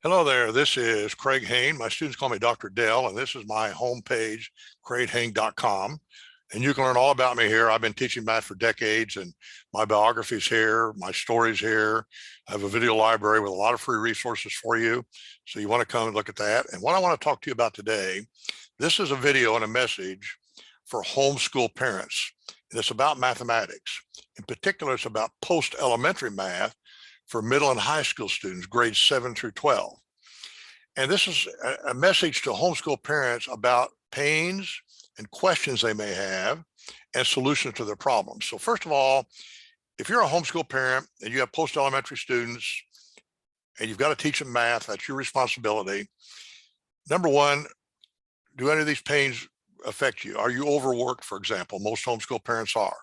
Hello there, this is Craig Hain. My students call me Dr. Dell, and this is my homepage, craighain.com. And you can learn all about me here. I've been teaching math for decades, and my biography's here, my story's here. I have a video library with a lot of free resources for you. So you want to come and look at that. And what I want to talk to you about today, this is a video and a message for homeschool parents. And it's about mathematics. In particular, it's about post-elementary math for middle and high school students, grades 7 through 12. And this is a message to homeschool parents about pains and questions they may have and solutions to their problems. So first of all, if you're a homeschool parent and you have post-elementary students and you've got to teach them math, that's your responsibility. Number one, do any of these pains affect you? Are you overworked, for example? Most homeschool parents are.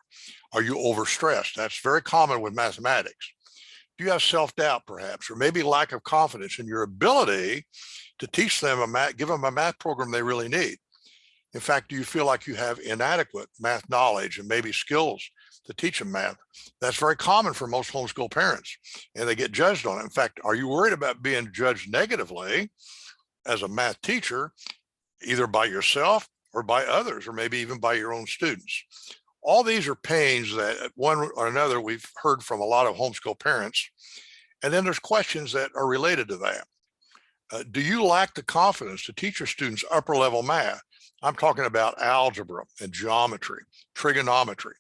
Are you overstressed? That's very common with mathematics. Do you have self-doubt perhaps, or maybe lack of confidence in your ability to teach them give them a math program they really need? In fact, do you feel like you have inadequate math knowledge and maybe skills to teach them math? That's very common for most homeschool parents, and they get judged on it. In fact, are you worried about being judged negatively as a math teacher, either by yourself or by others, or maybe even by your own students? All these are pains that at one or another we've heard from a lot of homeschool parents. And then there's questions that are related to that. Do you lack the confidence to teach your students upper level math? I'm talking about algebra and geometry, trigonometry,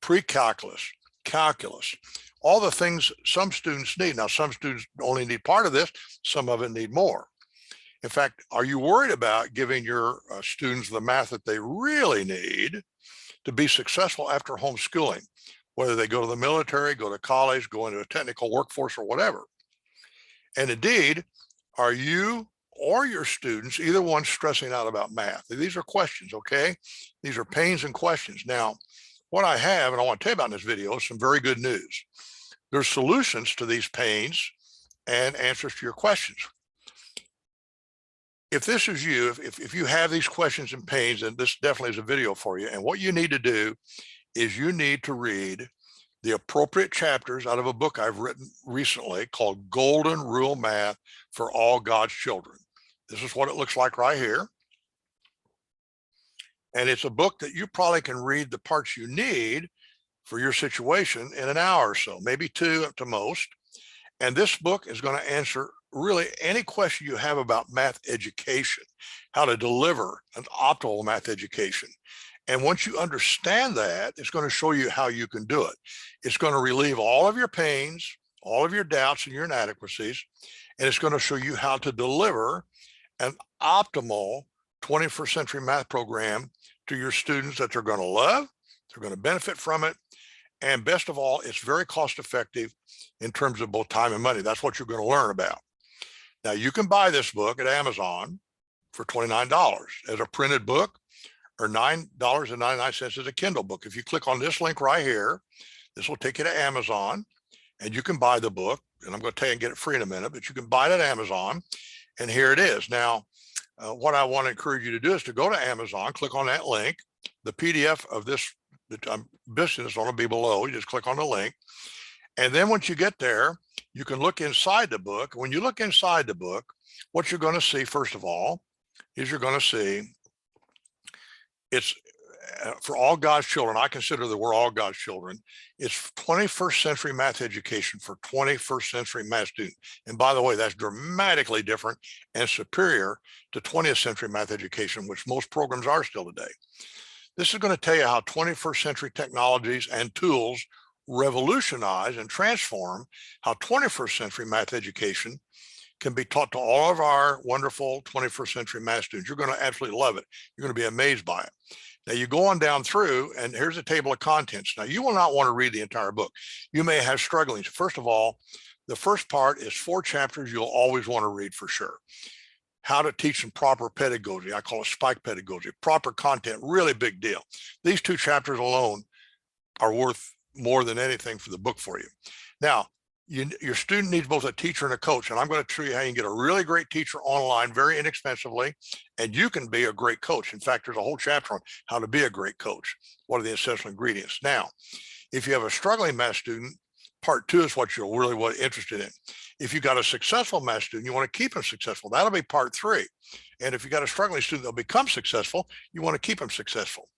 pre-calculus, calculus, all the things some students need. Now, some students only need part of this, some of it need more. In fact, are you worried about giving your students the math that they really need to be successful after homeschooling, whether they go to the military, go to college, go into a technical workforce or whatever? And indeed, are you or your students, either one, stressing out about math? These are questions, okay? These are pains and questions. Now, what I have, and I want to tell you about in this video, is some very good news. There's solutions to these pains and answers to your questions. If this is you, if you have these questions and pains, then this definitely is a video for you. And what you need to do is you need to read the appropriate chapters out of a book I've written recently called Golden Rule Math for All God's Children. This is what it looks like right here. And it's a book that you probably can read the parts you need for your situation in an hour or so, maybe two at the most. And this book is going to answer really any question you have about math education, how to deliver an optimal math education. And once you understand that, it's going to show you how you can do it. It's going to relieve all of your pains, all of your doubts and your inadequacies, and it's going to show you how to deliver an optimal 21st century math program to your students that they're going to love, they're going to benefit from it, and best of all, it's very cost effective in terms of both time and money. That's what you're going to learn about. Now, you can buy this book at Amazon for $29 as a printed book, or $9.99 as a Kindle book. If you click on this link right here, this will take you to Amazon, and you can buy the book. And I'm going to tell you and get it free in a minute, but you can buy it at Amazon, and here it is. Now, what I want to encourage you to do is to go to Amazon, click on that link. The PDF of this business is going to be below. You just click on the link. And then once you get there, you can look inside the book. When you look inside the book, what you're going to see, first of all, is you're going to see it's for all God's children. I consider that we're all God's children. It's 21st century math education for 21st century math students. And by the way, that's dramatically different and superior to 20th century math education, which most programs are still today. This is going to tell you how 21st century technologies and tools revolutionize and transform how 21st century math education can be taught to all of our wonderful 21st century math students. You're going to absolutely love it. You're going to be amazed by it. Now you go on down through, and here's a table of contents. Now you will not want to read the entire book. You may have strugglings. First of all, the first part is 4 chapters you'll always want to read for sure. How to teach some proper pedagogy. I call it spike pedagogy. Proper content, really big deal. These 2 chapters alone are worth more than anything for the book for you. Now, your student needs both a teacher and a coach, and I'm going to show you how you can get a really great teacher online very inexpensively, and you can be a great coach. In fact, there's a whole chapter on how to be a great coach. What are the essential ingredients? Now, if you have a struggling math student, part 2 is what you're really interested in. If you got a successful math student, you want to keep them successful. That'll be part 3. And if you got a struggling student, they'll become successful. You want to keep them successful.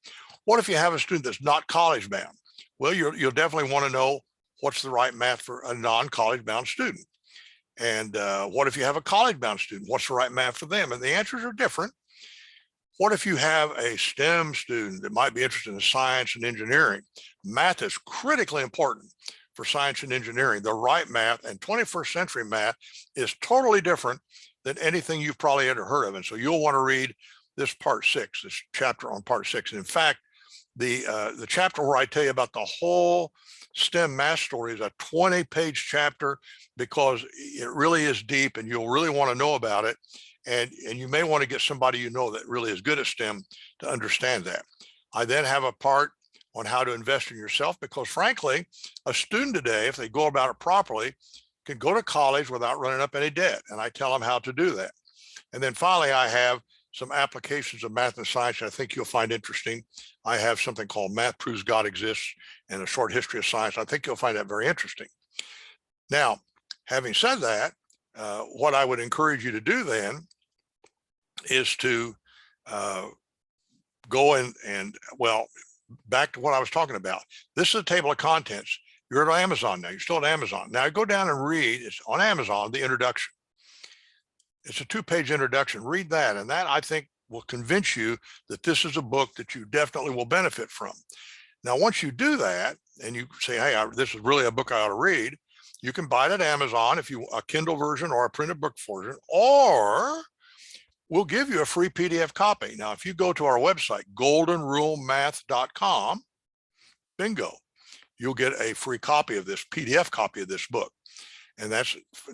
What if you have a student that's not college bound? Well, you'll definitely want to know what's the right math for a non-college bound student. And what if you have a college bound student? What's the right math for them? And the answers are different. What if you have a STEM student that might be interested in science and engineering? Math is critically important for science and engineering. The right math and 21st century math is totally different than anything you've probably ever heard of. And so you'll want to read this part 6, this chapter on part 6. And in fact, the chapter where I tell you about the whole STEM math story is a 20-page chapter, because it really is deep and you'll really want to know about it. And you may want to get somebody you know that really is good at STEM to understand that. I then have a part on how to invest in yourself, because frankly, a student today, if they go about it properly, can go to college without running up any debt. And I tell them how to do that. And then finally, I have some applications of math and science I think you'll find interesting. I have something called Math Proves God Exists and a short history of science. I think you'll find that very interesting. Now, having said that, what I would encourage you to do then is to go and well, back to what I was talking about. This is a table of contents. You're at Amazon now. You're still at Amazon. Now go down and read, it's on Amazon, the introduction. It's a 2-page introduction. Read that. And that, I think, will convince you that this is a book that you definitely will benefit from. Now, once you do that and you say, hey, this is really a book I ought to read, you can buy it at Amazon if you a Kindle version or a printed book version, or we'll give you a free PDF copy. Now, if you go to our website, goldenrulemath.com, bingo, you'll get a free copy of this PDF copy of this book. And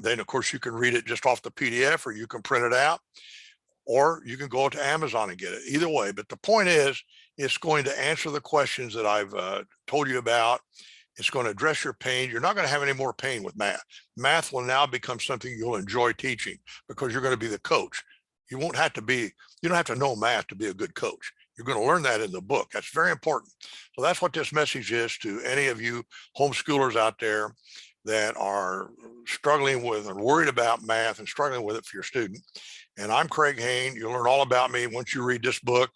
then of course you can read it just off the PDF, or you can print it out, or you can go to Amazon and get it. Either way, but the point is, it's going to answer the questions that I've told you about. It's going to address your pain. You're not going to have any more pain with math. Math will now become something you'll enjoy teaching, because you're going to be the coach. You don't have to know math to be a good coach. You're going to learn that in the book. That's very important. So that's what this message is to any of you homeschoolers out there that are struggling with and worried about math and struggling with it for your student. And I'm Craig Hain. You'll learn all about me once you read this book.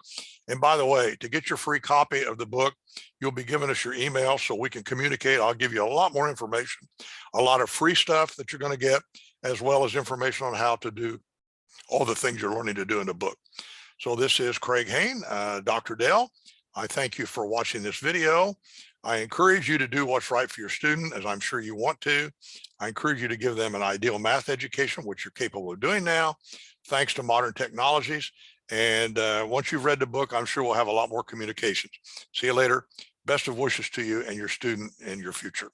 And by the way, to get your free copy of the book, you'll be giving us your email so we can communicate. I'll give you a lot more information, a lot of free stuff that you're going to get, as well as information on how to do all the things you're learning to do in the book. So this is Craig Hain, Dr. Dell. I thank you for watching this video. I encourage you to do what's right for your student, as I'm sure you want to. I encourage you to give them an ideal math education, which you're capable of doing now, thanks to modern technologies. And once you've read the book, I'm sure we'll have a lot more communications. See you later. Best of wishes to you and your student and your future.